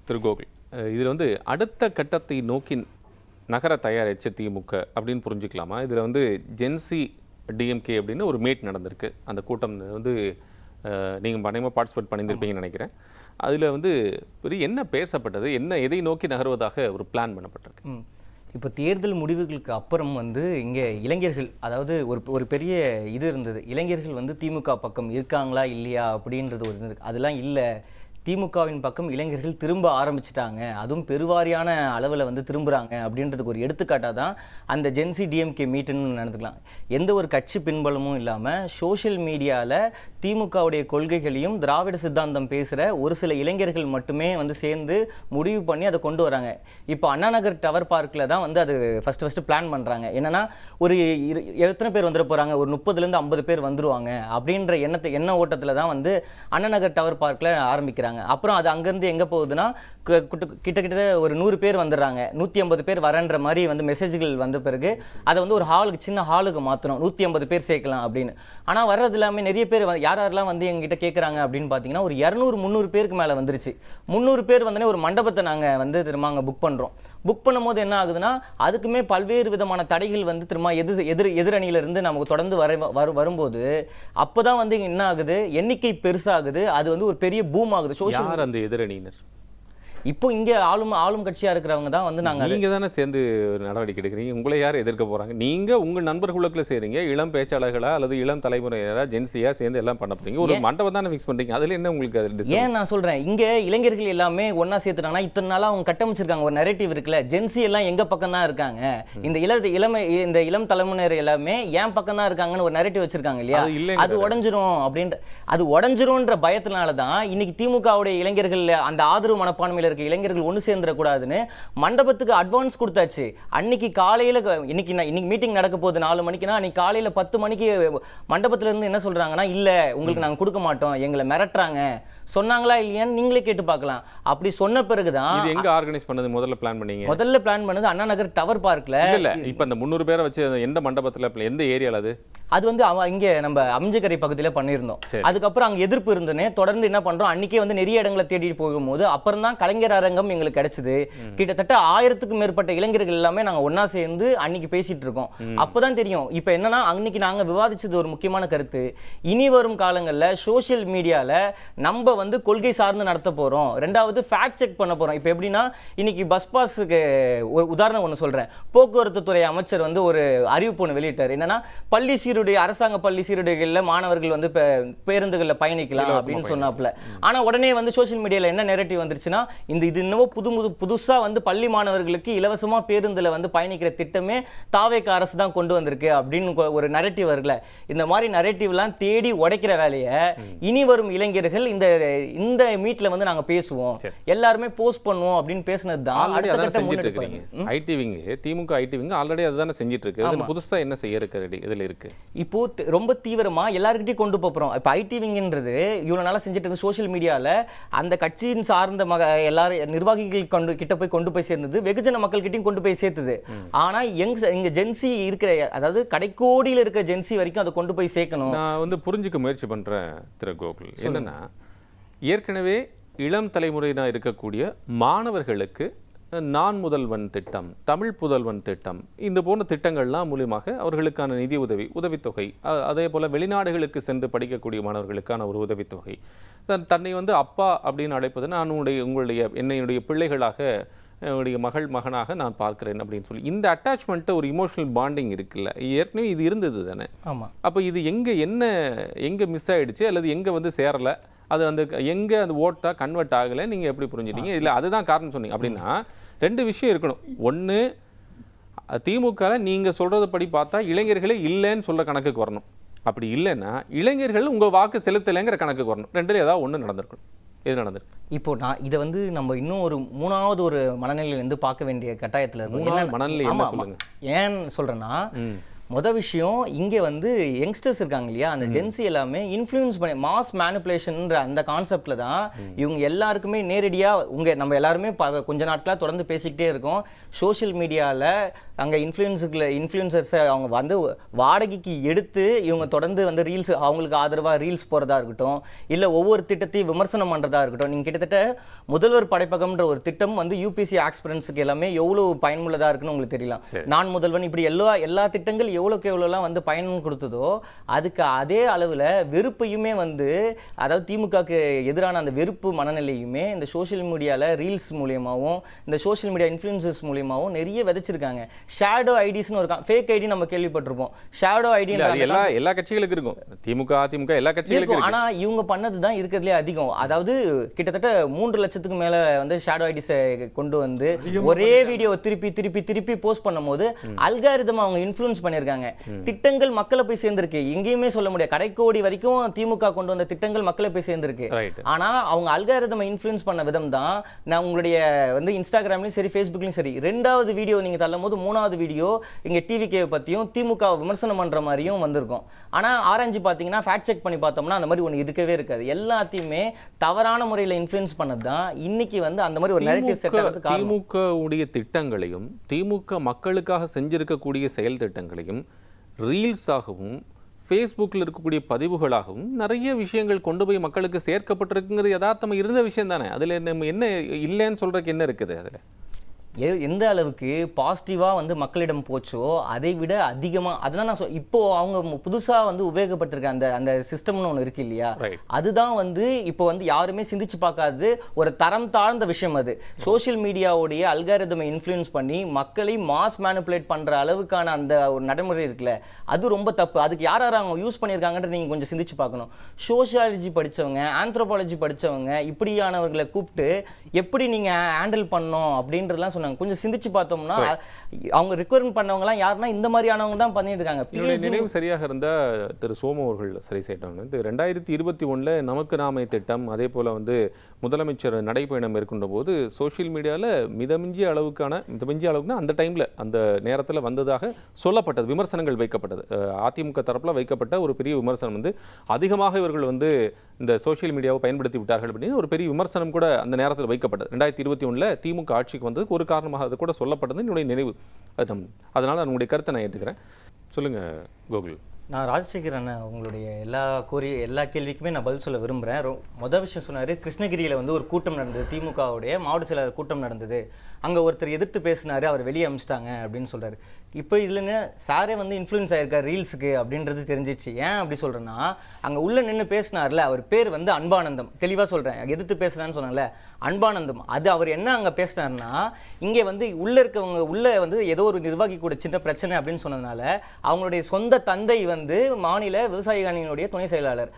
திரு கோகுல், இதில் வந்து அடுத்த கட்டத்தை நோக்கி நகர தயாரிச்ச திமுக அப்படின்னு புரிஞ்சுக்கலாமா? இதில் வந்து ஜென்சி டிஎம்கே அப்படின்னு ஒரு மீட் நடந்திருக்கு. அந்த கூட்டம் வந்து நீங்கள் பயங்கரமாக பார்ட்டிசிபேட் பண்ணியிருப்பீங்கன்னு நினைக்கிறேன். அதில் வந்து என்ன பேசப்பட்டது, எதை நோக்கி நகர்வதாக ஒரு பிளான் பண்ணப்பட்டிருக்கு? இப்போ தேர்தல் முடிவுகளுக்கு அப்புறம் வந்து இங்கே இளைஞர்கள், அதாவது ஒரு பெரிய இது இருந்தது, இளைஞர்கள் வந்து திமுக பக்கம் இருக்காங்களா இல்லையா அப்படின்றது ஒரு இது. அதெல்லாம் இல்லை, திமுகவின் பக்கம் இளைஞர்கள் திரும்ப ஆரம்பிச்சிட்டாங்க, அதுவும் பெருவாரியான அளவில் வந்து திரும்புகிறாங்க அப்படின்றதுக்கு ஒரு எடுத்துக்காட்டாக தான் அந்த ஜென்சி டிஎம்கே மீட்டுன்னு நடந்துக்கலாம். எந்த ஒரு கட்சி பின்பலமும் இல்லாமல் சோஷியல் மீடியாவில் திமுகவுடைய கொள்கைகளையும் திராவிட சித்தாந்தம் பேசுகிற ஒரு சில இளைஞர்கள் மட்டுமே வந்து சேர்ந்து முடிவு பண்ணி அதை கொண்டு வராங்க. இப்போ அண்ணா நகர் டவர் பார்க்கில் தான் வந்து அது ஃபஸ்ட்டு பிளான் பண்ணுறாங்க. என்னென்னா ஒரு எத்தனை பேர் வந்துட போகிறாங்க, ஒரு 30லேருந்து 50 பேர் வந்துடுவாங்க அப்படின்ற எண்ண ஓட்டத்தில் தான் வந்து அண்ணா நகர் டவர் பார்க்கில் ஆரம்பிக்கிறாங்க. அப்புறம் அது அங்கேருந்து எங்கே போகுதுன்னா கிட்டத்தட்ட ஒரு 100 பேர் வந்துடுறாங்க, 150 பேர் வரன்ற மாதிரி வந்து மெசேஜ்கள் வந்த பிறகு அதை வந்து ஒரு ஹாலுக்கு, சின்ன ஹாலுக்கு மாற்றணும், 150 பேர் சேர்க்கலாம் அப்படின்னு. ஆனால் வர்றது எல்லாமே நிறைய பேர் யாரெல்லாம் வந்து எங்ககிட்ட கேட்குறாங்க அப்படின்னு பார்த்தீங்கன்னா ஒரு 200-300 பேருக்கு மேலே வந்துருச்சு. 300 பேர் வந்தோடனே ஒரு மண்டபத்தை நாங்கள் வந்து திரும்ப அங்கே புக் பண்ணுறோம். புக் பண்ணும்போது என்ன ஆகுதுன்னா அதுக்குமே பல்வேறு விதமான தடைகள் வந்து திரும்ப எதிரணியிலிருந்து நமக்கு தொடர்ந்து வரும்போது அப்போ தான் வந்து என்ன ஆகுது, எண்ணிக்கை பெருசாகுது, அது வந்து ஒரு பெரிய பூம் ஆகுது. யார் அந்த எதிரணியினர்? இப்போ இங்கே ஆளும் கட்சியாக இருக்கிறவங்க தான் வந்து நீங்கள் தானே சேர்ந்து நடவடிக்கை எடுக்கிறீங்க. உங்களை யார் எதிர்க்க போகிறாங்க? நீங்கள் உங்கள் நண்பர்களுக்குள்ள செய்கிறீங்க, இளம் பேச்சாளர்களா அல்லது இளம் தலைமுறையினரா ஜென்சியாக சேர்ந்து எல்லாம் பண்ண போறீங்க. ஒரு மண்டபம் தானே ஃபிக்ஸ் பண்ணுறீங்க, அதில் என்ன உங்களுக்கு அது? ஏன் நான் சொல்கிறேன், இங்கே இளைஞர்கள் எல்லாமே ஒன்றா சேர்த்துட்டாங்கன்னா இத்தனை நாளாக அவங்க கட்டமைச்சிருக்காங்க ஒரு நரேட்டிவ் இருக்குல்ல, ஜென்சி எல்லாம் எங்கள் பக்கம் தான் இருக்காங்க, இந்த இளம் தலைமுறையினர் எல்லாமே ஏன் பக்கம் தான் இருக்காங்கன்னு ஒரு நரேட்டிவ் வச்சிருக்காங்க இல்லையா? அது உடஞ்சிரும் அப்படின்ற, அது உடஞ்சிரும்ன்ற பயத்தினால தான் இன்னைக்கு திமுகவுடைய இளைஞர்கள் அந்த ஆதரவு மனப்பான்மையில் இருக்க இளைஞர்கள் ஒன்று சேர்ந்துடக்கூடாதுன்னு மண்டபத்துக்கு அட்வான்ஸ் கொடுத்தாச்சு. அன்னைக்கு காலையில், இன்னைக்கு மீட்டிங் நடக்க போகுது 4 மணிக்குன்னா அன்னைக்கு காலையில் 10 மணிக்கு மண்டபத்துல இருந்து என்ன சொல்றாங்கன்னா, இல்லை உங்களுக்கு நாங்கள் கொடுக்க மாட்டோம், எங்களை மிரட்டுறாங்க, சொன்னாங்களா இல்லையான்னு நீங்களே கேட்டு பார்க்கலாம். அப்படி சொன்ன பிறகுதான் இது எங்க ஆர்கனைஸ் பண்ணது, முதல்ல பிளான் பண்ணது அண்ணா நகர் டவர் பார்க்ல. இல்ல இப்போ அந்த 300 பேரை வச்சு எந்த மண்டபத்துல, எந்த ஏரியால? அது வந்து இங்க நம்ம அம்ஜகரை பகுதியில் பண்ணியிருந்தோம். அதுக்கப்புறம் அங்க எதிர்ப்பு இருந்தனே, தொடர்ந்து என்ன பண்றோம், அன்னைக்கே வந்து நிறைய இடங்களை தேடி போகும்போது அப்புறம் தான் கலைஞர் அரங்கம் எங்களுக்கு கிடைச்சது. கிட்டத்தட்ட 1000க்கும் மேற்பட்ட இளைஞர்கள் எல்லாமே நாங்க ஒன்னா சேர்ந்து அன்னைக்கு பேசிட்டு இருக்கோம். அப்பதான் தெரியும். இப்ப என்னன்னா அன்னைக்கு நாங்க விவாதிச்சது ஒரு முக்கியமான கருத்து, இனி வரும் காலங்கள்ல சோசியல் மீடியால நம்ம வந்து கொள்கை சார்ந்து நடத்த போறோம், ரெண்டாவது ஃபேக்ட் செக் பண்ண போறோம். இப்போ எப்படின்னா இன்னைக்கு பஸ் பாஸுக்கு ஒரு உதாரணம் ஒன்று சொல்றேன். போக்குவரத்து துறை அமைச்சர் வந்து ஒரு அறிவிப்பு ஒன்று வெளியிட்டார். என்னன்னா பள்ளி சீருடை, அரசாங்க பள்ளி சீருடைகளில் மாணவர்கள் வந்து பேருந்துகளில் பயணிக்கலாம் அப்படின்னு சொன்னாப்ல. ஆனா உடனே வந்து சோசியல் மீடியால என்ன நெரேட்டிவ் வந்துருச்சுன்னா, இது இன்னும் புதுசா வந்து பள்ளி மாணவர்களுக்கு இலவசமா பேருந்துல வந்து பயணிக்கிற திட்டமே தாவேக அரசு தான் கொண்டு வந்திருக்கு அப்படின்னு ஒரு நெரேட்டிவ் வருல. இந்த மாதிரி நெரேட்டிவ்லாம் தேடி உடைக்கிற வேலையை இனி வரும் இளைஞர்கள் இந்த மீட்ல வந்து நாங்க பேசுவோம், எல்லாருமே போஸ்ட் பண்ணுவோம் அப்படின்னு பேசினது தான். திமுக ஐடி விங் ஆல்ரெடி அதுதானே செஞ்சிட்டு இருக்கு. அது புதுசா என்ன செய்ய இருக்கு இதுல இருக்கு? இப்போ ரொம்ப தீவிரமா எல்லார்கிட்டயும் கொண்டு போறோம். இப்போ ஐடி விங்ன்றது இவ்வளவு நாளா செஞ்சிட்டு இருக்கு. சோசியல் மீடியால அந்த கட்சியின் சார்ந்த எல்லாரும் நிர்வாகிகள் கொண்டு போய் சேர்ந்தது, வெகுஜன மக்கள் கிட்டையும் கொண்டு போய் சேர்த்தது. ஆனா இங்க ஜென்சி இருக்கிற, அதாவது கடைக்கோடியில் இருக்கிற ஜென்சி வரைக்கும் அதை கொண்டு போய் சேர்க்கணும். நான் வந்து புரிஞ்சுக்க முயற்சி பண்றேன் திரு கோகுல். என்னன்னா ஏற்கனவே இளம் தலைமுறையினா இருக்கக்கூடிய மாணவர்களுக்கு நான் முதல்வன் திட்டம், தமிழ் புதல்வன் திட்டம், இந்த போன்ற திட்டங்கள்லாம் மூலியமாக அவர்களுக்கான நிதி உதவித்தொகை, அதே போல வெளிநாடுகளுக்கு சென்று படிக்கக்கூடிய மாணவர்களுக்கான ஒரு உதவித்தொகை, தன்னை வந்து அப்பா அப்படின்னு அழைப்பது நான் என்னுடைய பிள்ளைகளாக, என்னுடைய மகனாக நான் பார்க்கிறேன் அப்படின்னு சொல்லி இந்த அட்டாச்மெண்ட், ஒரு இமோஷனல் பாண்டிங் இருக்குல்ல, ஏற்கனவே இது இருந்தது தானே. அப்போ இது எங்க மிஸ் ஆயிடுச்சு அல்லது எங்க வந்து சேரல, அது அந்த எங்க அந்த ஓட்டா கன்வெர்ட் ஆகலை, நீங்க எப்படி புரிஞ்சுட்டீங்க? இல்லை அதுதான் காரணம் சொன்னீங்க அப்படின்னா 2 விஷயம் இருக்கணும். ஒன்று, திமுக நீங்க சொல்றது படி பார்த்தா இளைஞர்களே இல்லைன்னு சொல்ற கணக்குக்கு வரணும். அப்படி இல்லைன்னா இளைஞர்கள் உங்க வாக்கு செலுத்தலைங்கிற கணக்குக்கு வரணும். 2ல ஏதாவது ஒன்று நடந்திருக்கணும். எது நடந்திருக்கு? இப்போ நான் இதை வந்து நம்ம இன்னும் ஒரு 3வது ஒரு மனநிலையிலேருந்து பார்க்க வேண்டிய கட்டாயத்தில் இருக்கும். மனநிலை என்ன சொல்லுங்க? ஏன் சொல்றேன்னா, மொதல் விஷயம் இங்கே வந்து யங்ஸ்டர்ஸ் இருக்காங்க இல்லையா, அந்த ஜென்சி எல்லாமே இன்ஃப்ளூயன்ஸ் பண்ணி மாஸ் மேனிப்புலேஷன்ன்ற அந்த கான்செப்டில் தான் இவங்க எல்லாருக்குமே நேரடியாக நம்ம எல்லாருமே கொஞ்ச நாட்களாக தொடர்ந்து பேசிக்கிட்டே இருக்கோம். சோஷியல் மீடியாவில் அங்கே இன்ஃப்ளூயன்சர்ஸை அவங்க வந்து வாடகைக்கு எடுத்து இவங்க தொடர்ந்து வந்து ரீல்ஸ், அவங்களுக்கு ஆதரவாக ரீல்ஸ் போகிறதா இருக்கட்டும், இல்லை ஒவ்வொரு திட்டத்தையும் விமர்சனம் பண்ணுறதா இருக்கட்டும். நீங்கள் கிட்டத்தட்ட முதல்வர் படைப்பகம்ன்ற ஒரு திட்டம் வந்து யூபிசி ஆஸ்பிரன்ஸுக்கு எல்லாமே எவ்வளோ பயனுள்ளதாக இருக்குன்னு உங்களுக்கு தெரியலாம். நான் முதல்வன் இப்படி எல்லா திட்டங்கள் எவ்வளோக்கு எவ்வளோலாம் வந்து பயன் கொடுத்ததோ அதுக்கு அதே அளவில் வெறுப்பையுமே வந்து, அதாவது திமுகவுக்கு எதிரான அந்த வெறுப்பு மனநிலையுமே இந்த சோஷியல் மீடியாவில் ரீல்ஸ் மூலியமாகவும் இந்த சோஷியல் மீடியா இன்ஃப்ளூயன்சர்ஸ் மூலியமாகவும் நிறைய விதைச்சிருக்காங்க. ஷேடோ ஐடிஸ்னு ஒரு ஃபேக் ஐடி நம்ம கேள்விப்பட்டிருப்போம். ஷேடோ ஐடி எல்லா கட்சிகளுக்கும் இருக்கும், திமுக அதிமுக எல்லா கட்சிகளுக்கும். ஆனால் இவங்க பண்ணது தான் இருக்கிறதுலே அதிகம். அதாவது கிட்டத்தட்ட 3 லட்சத்துக்கு மேலே வந்து ஷேடோ ஐடிஸை கொண்டு வந்து ஒரே வீடியோ திருப்பி திருப்பி திருப்பி போஸ்ட் பண்ணும்போது அல்காரிதம் அவங்க இன்ஃப்ளூயன்ஸ் பண்ணியிருக்காங்க. திட்டங்கள் மக்களை போய் சேர்ந்திருக்கு. எங்கேயுமே சொல்ல முடியாது, கடைக்கோடி வரைக்கும் திமுக கொண்டு வந்த திட்டங்கள் மக்களை போய் சேர்ந்திருக்கு. ஆனா அவங்க அல்காரிதம் இன்ஃப்ளூயன்ஸ் பண்ண விதம் தான். நான் உங்களுடைய வந்து இன்ஸ்டாகிராம்லயும் சரி ஃபேஸ்புக்லயும் சரி 2வது வீடியோ நீங்க தள்ளும் போது 3வது வீடியோ இங்க டிவிகே பத்தியும் திமுக விமர்சனம் பண்ற மாதிரியும் வந்திருக்கும். ஆனா ஆராய்ச்சி பாத்தீங்கன்னா ஃபேக்ட் செக் பண்ணி பார்த்தோம்னா அந்த மாதிரி ஒன்று இருக்கவே இருக்காது. எல்லாத்தையுமே தவறான முறையில் இன்ஃப்ளூயன்ஸ் பண்ணது தான் இன்னைக்கு வந்து அந்த மாதிரி ஒரு நரேட்டிவ் செட் ஆகிறதுக்கு காரணம். திமுக உடைய திட்டங்களையும் திமுக மக்களுக்காக செஞ்சிருக்கக்கூடிய செயல் திட்டங்களையும் ரீல்ஸாகவும் ஃபேஸ்புக்கில் இருக்கக்கூடிய பதிவுகளாகவும் நிறைய விஷயங்கள் கொண்டு போய் மக்களுக்கு சேர்க்கப்பட்டிருக்குங்கிறது யதார்த்தமாக இருந்த விஷயம் தானே. அதில் நம்ம என்ன இல்லைன்னு சொல்றதுக்கு என்ன இருக்குது? அதில் எந்த அளவுக்கு பாசிட்டிவாக வந்து மக்களிடம் போச்சோ அதை விட அதிகமாக, அதுதான் நான் இப்போது அவங்க புதுசாக வந்து உபயோகப்பட்டிருக்க அந்த சிஸ்டம்னு ஒன்று இருக்கு இல்லையா, அதுதான் வந்து இப்போ வந்து யாருமே சிந்திச்சு பார்க்காது ஒரு தரம் தாழ்ந்த விஷயம். அது சோஷியல் மீடியாவுடைய அல்காரிதமை இன்ஃப்ளூயன்ஸ் பண்ணி மக்களை மாஸ் மேனிப்புலேட் பண்ணுற அளவுக்கான அந்த ஒரு நடைமுறை இருக்குல்ல, அது ரொம்ப தப்பு. அதுக்கு யார் அவங்க யூஸ் பண்ணியிருக்காங்கன்றது நீங்கள் கொஞ்சம் சிந்திச்சு பார்க்கணும். சோஷியாலஜி படித்தவங்க, ஆந்த்ரோபாலஜி படித்தவங்க இப்படியானவர்களை கூப்பிட்டு எப்படி நீங்கள் ஹேண்டில் பண்ணணும் அப்படின்றதுலாம் கொஞ்சம் சிந்திச்சு பார்த்தோம்னா அவங்க ரிக்வயர்மெண்ட் பண்ணவங்கலாம் யாருன்னா இந்த மாதிரியானவங்க தான் பண்ணிட்டு இருக்காங்க. நினைவு சரியாக இருந்தா திரு சோமு அவர்கள் சரி செய்யட்டாங்க. 2021 நமக்கு நாமே திட்டம், அதே போல வந்து முதலமைச்சர் நடைபயணம் மேற்கொண்ட போது சோஷியல் மீடியாவில் மிதமிஞ்சிய அளவுக்குனா அந்த டைம்ல அந்த நேரத்தில் வந்ததாக சொல்லப்பட்டது, விமர்சனங்கள் வைக்கப்பட்டது. அதிமுக தரப்புல வைக்கப்பட்ட ஒரு பெரிய விமர்சனம் வந்து அதிகமாக இவர்கள் வந்து இந்த சோஷியல் மீடியாவை பயன்படுத்தி விட்டார்கள் அப்படின்னு ஒரு பெரிய விமர்சனம் கூட அந்த நேரத்தில் வைக்கப்பட்டது. 2021 திமுக ஆட்சிக்கு வந்ததுக்கு ஒரு காரணமாக அது கூட சொல்லப்பட்டது என்னுடைய நினைவு. அதனால உங்களுடைய கருத்தை நான் ஏற்றுக்கிறேன். சொல்லுங்க கோகுல். நான் ராஜசேகர் அண்ணன் உங்களுடைய எல்லா கேள்விக்குமே நான் பதில் சொல்ல விரும்புகிறேன். மொதல் விஷயம் சொன்னார், கிருஷ்ணகிரியில் வந்து ஒரு கூட்டம் நடந்தது, திமுகவுடைய மாவட்ட செயலாளர் கூட்டம் நடந்தது, அங்கே ஒருத்தர் எதிர்த்து பேசினார், அவர் வெளியே அமிச்சிட்டாங்க அப்படின்னு சொல்கிறாரு. இப்போ இதுலன்னு சாரே வந்து இன்ஃப்ளூயன்ஸ் ஆகிருக்கார் ரீல்ஸுக்கு அப்படின்றது தெரிஞ்சிச்சு. ஏன் அப்படி சொல்கிறேன்னா, அங்கே உள்ளே நின்று பேசினார்ல, அவர் பேர் வந்து அன்பானந்தம். தெளிவாக சொல்கிறேன், எதிர்த்து பேசுனான்னு சொன்னால அன்பானந்தம். அது அவர் என்ன அங்கே பேசினார்னா, இங்கே வந்து உள்ளே வந்து ஏதோ ஒரு நிர்வாகி கூட சின்ன பிரச்சனை அப்படின்னு சொன்னதுனால அவங்களுடைய சொந்த தந்தை வந்து மாநில விவசாய அணியினுடைய துணை செயலாளர்,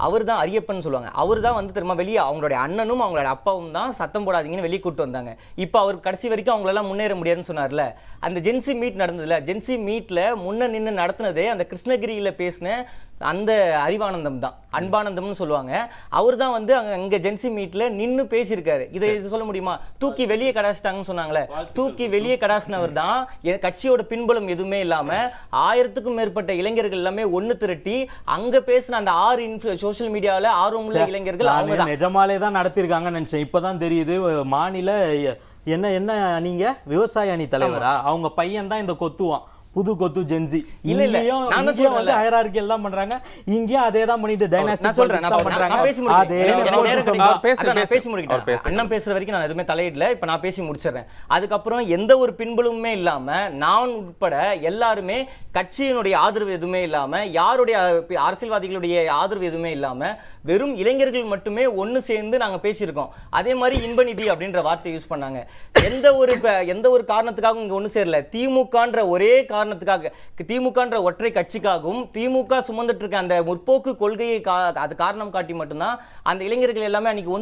அவர் தான் அரியப்பன் சொல்லுவாங்க, அவர் தான் வந்து திரும்ப வெளியே அவங்களுடைய அண்ணனும் அவங்களுடைய அப்பாவும் தான் சத்தம் போடாதீங்கன்னு வெளியே கூப்பிட்டு வந்தாங்க. இப்போ அவர் கடைசி வரைக்கும் அவங்களெல்லாம் முன்னேற முடியாதுன்னு சொன்னார்ல. அந்த ஜென்சி மீட் நடந்ததுல, ஜென்சி மீட்ல முன்ன நின்று நடத்தினதே அந்த கிருஷ்ணகிரியில் பேசின அந்த அறிவானந்தம் தான், அன்பானந்தம்னு சொல்லுவாங்க. அவர் தான் வந்து அங்கே ஜென்சி மீட்ல நின்று பேசியிருக்காரு. இதை சொல்ல முடியுமா? தூக்கி வெளியே கடாச்சிட்டாங்கன்னு சொன்னாங்களே, தூக்கி வெளியே கடாசினவர் தான். கட்சியோட பின்புலம் எதுவுமே இல்லாமல் 1000க்கும் மேற்பட்ட இளைஞர்கள் எல்லாமே ஒன்று திரட்டி அங்கே பேசின அந்த 6 சோஷியல் மீடியாவில் ஆர்வமுள்ள இளைஞர்கள் அவங்க நிஜமாலே தான் நடத்திருக்காங்கன்னு நினைச்சேன். இப்பதான் தெரியுது. மாநில என்ன நீங்க விவசாய அணி தலைவரா? அவங்க பையன் தான் இந்த கொத்துவான், புது கொத்து ஜென்சி. இல்ல நான் சொல்றேன், ஹைரார்கி எல்லாம் பண்றாங்க, இங்கேயும் அதே தான் பண்ணிட்டு டைனாஸ்டிக் சொல்றேன். நான் பேசி முடிக்கிறேன். அண்ணன் பேசுற வரைக்கும் நான் எதுவுமே தலையிடல. இப்ப நான் பேசி முடிச்சிடுறேன். அதுக்கப்புறம் எந்த ஒரு பின்புலமுமே இல்லாம நான் உட்பட எல்லாருமே கட்சியினுடைய ஆதரவு எதுவுமே இல்லாம, யாருடைய அரசியல்வாதிகளுடைய ஆதரவு எதுவுமே இல்லாம வெறும் இளைஞர்கள் மட்டுமே ஒன்னு சேர்ந்து நாங்க பேசியிருக்கோம். அதே மாதிரி இன்பநிதி அப்படின்ற வார்த்தை யூஸ் பண்ணாங்க. எந்த ஒரு காரணத்துக்காகவும் இங்க ஒன்னு சேரல. திமுகன்ற ஒரே காரணத்துக்காக, திமுகன்ற ஒற்றை கட்சிக்காகவும் திமுக சுமந்துட்டு இருக்க அந்த முற்போக்கு கொள்கையை அது காரணம் காட்டி மட்டும்தான் அந்த இளைஞர்கள் எல்லாமே அன்னைக்கு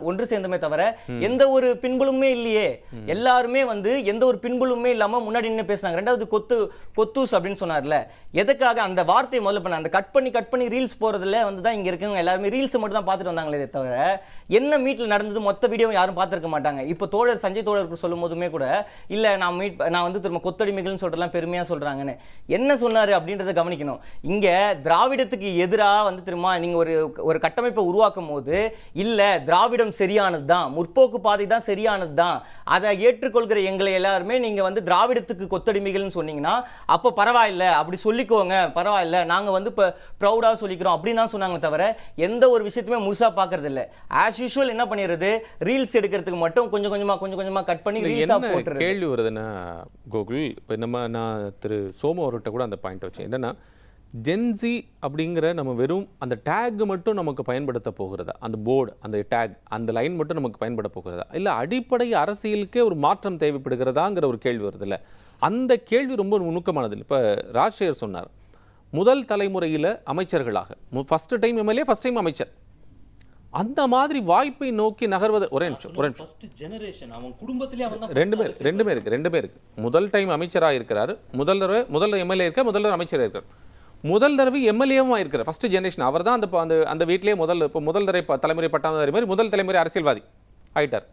ஒன்று சேர்ந்தமே தவிர எந்த ஒரு பின்புலமே இல்லையே. எல்லாருமே வந்து எந்த ஒரு பின்புலமே இல்லாம முன்னாடி நின்று பேசினாங்க. ரெண்டாவது கொத்தூஸ் அப்படின்னு சொன்னார்ல, எதுக்காக அந்த வார்த்தையை முதல்ல பண்ண அந்த கட் பண்ணி ரீல்ஸ் போறதுல வந்து தான் இங்க இருக்கவங்க எல்லாருமே ரீல்ஸ் மட்டும் தான் பார்த்துட்டு வந்தாங்களே தவிர என்ன மீட்ல நடந்தது மொத்த வீடியோ யாரும் பார்த்திருக்க மாட்டாங்க. இப்போ தோழர் சஞ்சய் தோழருக்கு சொல்லும் போதுமே கூட இல்ல நான் வந்து திரும்ப கொத்தடிமைகள்னு சொல்றலாம் பெருமையா பெருமையா சொல்றாங்கன்னு. என்ன சொன்னாரு அப்படின்றத கவனிக்கணும். இங்க திராவிடத்துக்கு எதிராக வந்து திரும்ப நீங்க ஒரு கட்டமைப்பை உருவாக்கும் போது இல்ல திராவிடம் சரியானது தான், முற்போக்கு பாதை தான் சரியானது தான், அதை ஏற்றுக்கொள்கிற எங்களை எல்லாருமே நீங்க வந்து திராவிடத்துக்கு கொத்தடிமைகள்னு சொன்னீங்கன்னா அப்போ பரவாயில்ல, அப்படி சொல்லிக்கோங்க, பரவாயில்ல, நாங்க வந்து இப்போ ப்ரௌடா சொல்லிக்கிறோம் அப்படின்னு தான் சொன்னாங்க தவிர எந்த ஒரு விஷயத்தையுமே முழுசா பாக்குறது இல்ல. ஆஸ் யூஷுவல் என்ன பண்ணிடுறது, ரீல்ஸ் எடுக்கிறதுக்கு மட்டும் கொஞ்சம் கொஞ்சமா கட் பண்ணி ரீல்ஸா போட்டுறது. கேள்வி வருதுன்னா கோகுல், இப்போ நான் திரு சோமு அவர்கிட்ட கூட அந்த பாயிண்ட் வச்சேன். என்னன்னா ஜென்சி அப்படிங்கிற நம்ம வெறும் அந்த டேக் மட்டும் நமக்கு பயன்படுத்த போகிறதா, அந்த போர்டு, அந்த டேக், அந்த லைன் மட்டும் நமக்கு பயன்பட போகிறதா, இல்லை அடிப்படை அரசியலுக்கே ஒரு மாற்றம் தேவைப்படுகிறதாங்கிற ஒரு கேள்வி வருது இல்லை? அந்த கேள்வி ரொம்ப நுணுக்கமானது. இப்போ ராஜ்சேகர் சொன்னார், முதல் தலைமுறையில் அமைச்சர்களாக first time MLA, first time அமைச்சர், அந்த மாதிரி வாய்ப்பை நோக்கி நகர்வது. ஒரே நிமிஷம். ரெண்டுமே இருக்கு. முதல் டைம் அமைச்சராக இருக்கிறாரு, முதல்ல எம்எல்ஏ இருக்க, முதல்ல அமைச்சராக இருக்கார், முதல் தடவை எம்எல்ஏவும் ஆயிருக்கிறார். ஃபர்ஸ்ட் ஜெனரேஷன் அவர் தான். அந்த வீட்டிலேயே முதல் தலைமுறை பட்டாளர் மாதிரி முதல் தலைமுறை அரசியல்வாதி ஆயிட்டார்.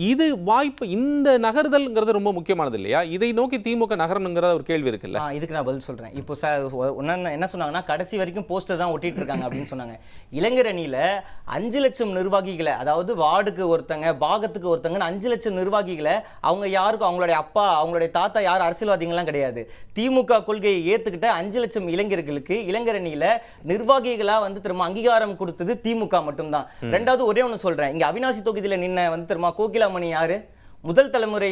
இது வாய்ப்பு, இந்த நகர்தல்ங்கிறது ரொம்ப முக்கியமானது இல்லையா? இதை நோக்கி திமுக நகரணுங்கிற ஒரு கேள்வி இருக்குல்ல. இதுக்கு நான் பதில் சொல்றேன். இப்போ என்ன சொன்னாங்கன்னா கடைசி வரைக்கும் போஸ்டர் தான் ஒட்டிட்டு இருக்காங்க அப்படின்னு சொன்னாங்க. இளைஞர் அணியில 5 லட்சம் நிர்வாகிகளை, அதாவது வார்டுக்கு ஒருத்தங்க, பாகத்துக்கு ஒருத்தங்க 5 லட்சம் நிர்வாகிகளை அவங்க யாருக்கும் அவங்களுடைய அப்பா அவங்களுடைய தாத்தா யாரும் அரசியல்வாதிகள்லாம் கிடையாது. திமுக கொள்கையை ஏத்துக்கிட்ட 5 லட்சம் இளைஞர்களுக்கு இளைஞர் அணியில நிர்வாகிகளா வந்து திரும்ப அங்கீகாரம் கொடுத்தது திமுக மட்டும்தான். ரெண்டாவது ஒரே ஒன்று சொல்றேன், இங்க அவினாசி தொகுதியில நின்ன வந்து திரும்ப கோகிலாமணி யாரு? முதல் தலைமுறை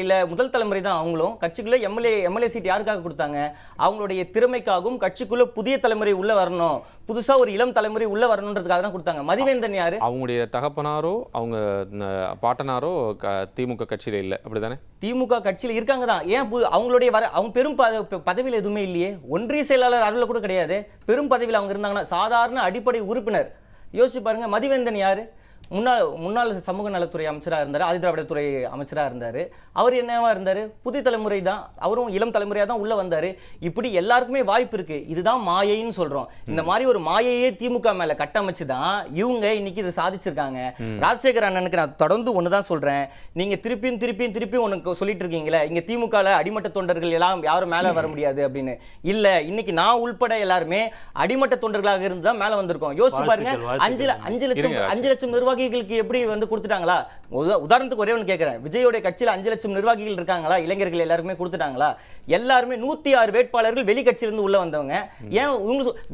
தான். அவங்களும் கட்சிக்குள்ள எம்எல்ஏ சீட் யாருக்காக கொடுத்தாங்க? அவங்களுடைய திறமைக்காகவும் கட்சிக்குள்ள புதிய தலைமுறை உள்ள வரணும், புதுசா ஒரு இளம் தலைமுறை உள்ள வரணுன்றதுக்காக தான் கொடுத்தாங்க. மதிவேந்தன் யாரு? அவங்களுடைய தகப்பனாரோ அவங்க பாட்டனாரோ திமுக கட்சியில இல்ல, அப்படிதானே? திமுக கட்சியில இருக்காங்க தான். ஏன் அவங்களுடைய அவங்க பெரும் பதவியில் எதுவுமே இல்லையே. ஒன்றிய செயலாளர் அளவில் கூட கிடையாது. பெரும் பதவியில் அவங்க இருந்தாங்கன்னா சாதாரண அடிப்படை உறுப்பினர். யோசிச்சு பாருங்க, மதிவேந்தன் யாரு? முன்னாள் சமூக நலத்துறை அமைச்சராக இருந்தார், ஆதிதிராவிடத்துறை அமைச்சராக இருந்தார். அவர் என்னவா இருந்தார்? புதிய தலைமுறை தான், அவரும் இளம் தலைமுறையாக தான் உள்ள வந்தார். இப்படி எல்லாருக்குமே வாய்ப்பு இருக்கு. இதுதான் மாயைன்னு சொல்றோம். இந்த மாதிரி ஒரு மாயையே திமுக மேல கட்டமைச்சு தான் இவங்க இன்னைக்கு இதை சாதிச்சிருக்காங்க. ராஜசேகர் அண்ணனுக்கு நான் தொடர்ந்து ஒன்று தான் சொல்றேன், நீங்க திருப்பியும் ஒன்று சொல்லிட்டு இருக்கீங்களே, இங்க திமுகல அடிமட்ட தொண்டர்கள் எல்லாம் யாரும் மேல வர முடியாது அப்படின்னு. இல்ல, இன்னைக்கு நான் உள்பட எல்லாருமே அடிமட்ட தொண்டர்களாக இருந்து தான் மேல வந்திருக்கோம். யோசிச்சு பாருங்க, 5 லட்சம் நிர்வாகிகளுக்கு எப்படி வந்து கொடுத்துட்டாங்களா? உதாரணத்துக்கு ஒரே ஒன்று கேட்கிறேன், விஜயோட கட்சியில் 5 லட்சம் நிர்வாகிகள் இருக்காங்களா? இளைஞர்கள் எல்லாருமே கொடுத்துட்டாங்களா? எல்லாருமே 106 வேட்பாளர்கள் வெளி கட்சியிலிருந்து உள்ள வந்தவங்க. ஏன்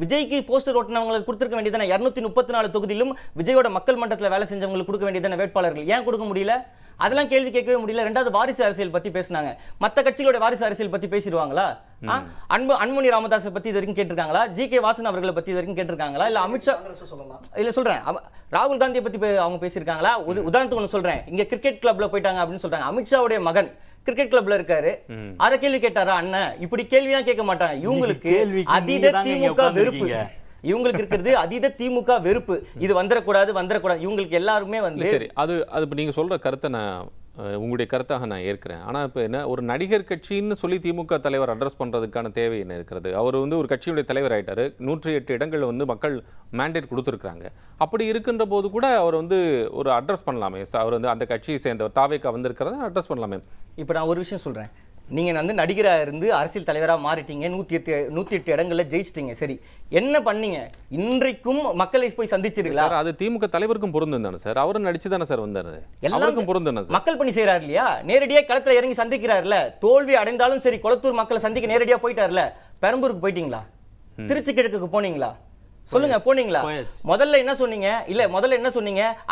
விஜய்க்கு போஸ்டர் ஓட்டினவங்களுக்கு கொடுத்துருக்க வேண்டியதானே? 234 தொகுதியிலும் விஜயோட மக்கள் மன்றத்தில் வேலை செஞ்சவங்களுக்கு கொடுக்க வேண்டியதானே வேட்பாளர்கள்? ஏன் கொடுக்க முடியல? அதெல்லாம் கேள்வி கேட்கவே முடியல. ரெண்டாவது வாரிசு அரசியல் பத்தி பேசினாங்க. மற்ற கட்சிகளோட வாரிசு அரசியல் பத்தி பேசிடுவாங்களா? அன்புமணி ராமதாஸை பத்தி இது வரைக்கும் கேட்டிருக்காங்களா? ஜி.கே. வாசன் அவர்களை பத்தி இது வரைக்கும் கேட்டிருக்காங்களா? இல்ல அமித்ஷா இல்ல சொல்றேன், ராகுல் காந்தியை பத்தி அவங்க பேசியிருக்காங்களா? உதாரணத்துக்கு ஒன்று சொல்றேன், இங்க கிரிக்கெட் கிளப்ல போயிட்டாங்க அப்படின்னு சொல்றாங்க. அமித்ஷாவுடைய மகன் கிரிக்கெட் கிளப்ல இருக்காரு, அரை கேள்வி கேட்டாரா அண்ணன்? இப்படி கேள்வியா கேட்க மாட்டாங்க. இவங்களுக்கு அதீத திமுக வெறுப்பு, இவங்களுக்கு இருக்கிறது அதீத திமுக வெறுப்பு. இது வந்துடக்கூடாது. இவங்களுக்கு எல்லாருமே வந்து சரி. அது இப்போ நீங்க சொல்ற கருத்தை நான் உங்களுடைய கருத்தாக நான் ஏற்கிறேன். ஆனால் இப்போ என்ன, ஒரு நடிகர் கட்சின்னு சொல்லி திமுக தலைவர் அட்ரஸ் பண்ணுறதுக்கான தேவை என்ன இருக்கிறது? அவர் வந்து ஒரு கட்சியுடைய தலைவர் ஆகிட்டார். 108 இடங்கள் வந்து மக்கள் மேண்டேட் கொடுத்துருக்குறாங்க. அப்படி இருக்கின்ற போது கூட அவர் வந்து ஒரு அட்ரஸ் பண்ணலாமே. அவர் வந்து அந்த கட்சியை சேர்ந்தவர், தாவேக்கா வந்திருக்கிறத அட்ரஸ் பண்ணலாமே. இப்போ நான் ஒரு விஷயம் சொல்கிறேன், நீங்கள் வந்து நடிகராக இருந்து அரசியல் தலைவராக மாறிட்டீங்க, 108 இடங்கள்ல ஜெயிச்சிட்டீங்க. சரி, என்ன பண்ணீங்க? இன்றைக்கும் மக்களை போய் சந்திச்சிருக்கீங்களா? சார், அது திமுக தலைவருக்கும் பொருந்தும் தானே சார்? அவரும் நடிச்சு தானே சார் வந்தாரு, எல்லாருக்கும் பொருந்தும் சார். மக்கள் பணி செய்யறாரு இல்லையா? நேரடியாக களத்துல இறங்கி சந்திக்கிறாருல. தோல்வி அடைந்தாலும் சரி, கொளத்தூர் மக்களை சந்திக்க நேரடியாக போயிட்டாருல. பெரம்பூருக்கு போயிட்டீங்களா? திருச்சி கிழக்குக்கு போனீங்களா? சொல்லுங்க, போனீங்களா? முதல்ல என்ன சொன்னீங்க?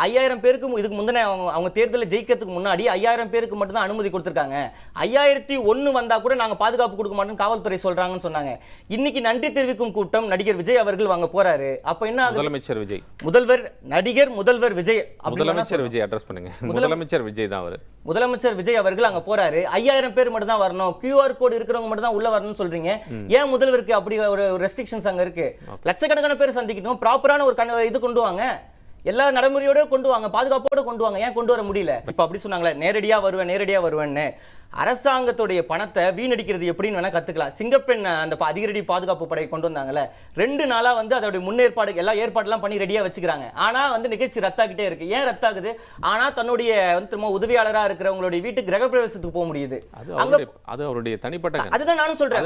5000 பேருக்கு இதுக்கு முந்தின அவங்க தேர்தலில் ஜெயிக்கிறதுக்கு முன்னாடி 5000 பேருக்கு மட்டும் தான் அனுமதி கொடுத்திருக்காங்க. 5001 வந்தா கூட நாங்க பாதுகாப்பு கொடுக்க மாட்டோம் காவல்துறை சொல்றாங்கன்னு சொன்னாங்க. இன்னைக்கு நன்றி தெரிவிக்கும் கூட்டம் நடிகர் விஜய் அவர்கள் வாங்க போறாரு. அப்ப என்ன? முதலமைச்சர் விஜய், முதல்வர் விஜய், முதலமைச்சர் விஜய் அட்ரஸ் பண்ணுங்க. முதலமைச்சர் விஜய் தான் அவர். முதலமைச்சர் விஜய் அவர்கள் அங்க போறாரு. 5000 பேர் மட்டும் தான் வரணும், QR கோட் இருக்கிறவங்க மட்டும் தான் உள்ள வரணும்னு சொல்றீங்க. ஏன் முதல்வருக்கு அப்படி ஒரு ரெஸ்ட்ரிக்ஷன்ஸ் அங்க இருக்கு? லட்சக்கணக்கான பேர் சந்திக்கணும், ப்ராப்பரான ஒரு இது கொண்டு வாங்க, எல்லா நடைமுறையோட கொண்டு வாங்க, பாதுகாப்போட கொண்டு வாங்க. ஏன் கொண்டு வர முடியல? இப்ப அப்படி சொன்னாங்களே, நேரடியா வருவேன்னு. அரசாங்கத்துடைய பணத்தை வீணடிக்கிறது எப்படின்னு வேணா கத்துக்கலாம். சிங்கப்பெண் அந்த அதிரடி பாதுகாப்பு படை கொண்டு வந்தாங்கல்ல, 2 நாளா வந்து அதோட முன்னேற்பாடு எல்லா ஏற்பாடுலாம் பண்ணி ரெடியா வச்சுக்கிறாங்க. ஆனா வந்து நிகழ்ச்சி ரத்தாகிட்டே இருக்கு. ஏன் ரத்தாகுது? ஆனா தன்னுடைய வந்து உதவியாளரா இருக்கிறவங்களுடைய வீட்டுக்கு கிரகப்பிரவேசத்துக்கு போக முடியுது. அது அவருடைய தனிப்பட்ட அதுதான் நானும் சொல்றேன்.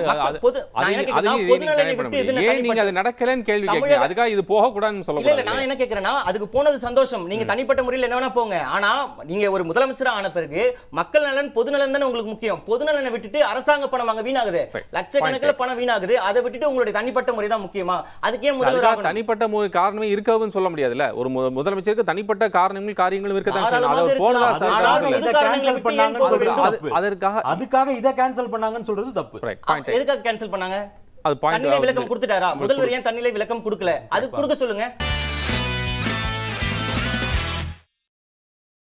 அது நடக்கலன்னு கேள்வி கேட்கிறேன். அதுக்காக இது போக கூடாதுன்னு சொல்ல இல்ல நான் என்ன கேக்குறேன்னா, அதுக்கு போனது சந்தோஷம். நீங்க தனிப்பட்ட முறையில் என்ன வேணா போங்க. ஆனா நீங்க ஒரு முதலமைச்சரா ஆன பிறகு மக்கள் நலன் பொது நலன் தானே உங்களுக்கு முக்கியம். பொது நலனை விட்டுட்டு அரசாங்க பணம் அங்க வீணாகுது, லட்சக்கணக்கில் பணம் வீணாகுது. அதை விட்டுட்டு உங்களுடைய தனிப்பட்ட முறை தான் முக்கியமா? அதுக்கே முதல்வர் தனிப்பட்ட முறை காரணமே இருக்கவும் சொல்ல முடியாதுல்ல. ஒரு முதலமைச்சருக்கு தனிப்பட்ட காரணங்கள் காரியங்களும் இருக்கத்தான் செய்யணும். அது போனதா அதுக்காக இத கேன்சல் பண்ணாங்கன்னு சொல்றது தப்பு. எதுக்காக கேன்சல் பண்ணாங்க? தண்ணிலை விளக்கம் கொடுத்துட்டாரா? முதல்வர் ஏன் தண்ணிலை விளக்கம் கொடுக்கல? அது கொடுக்க சொல்லுங்க.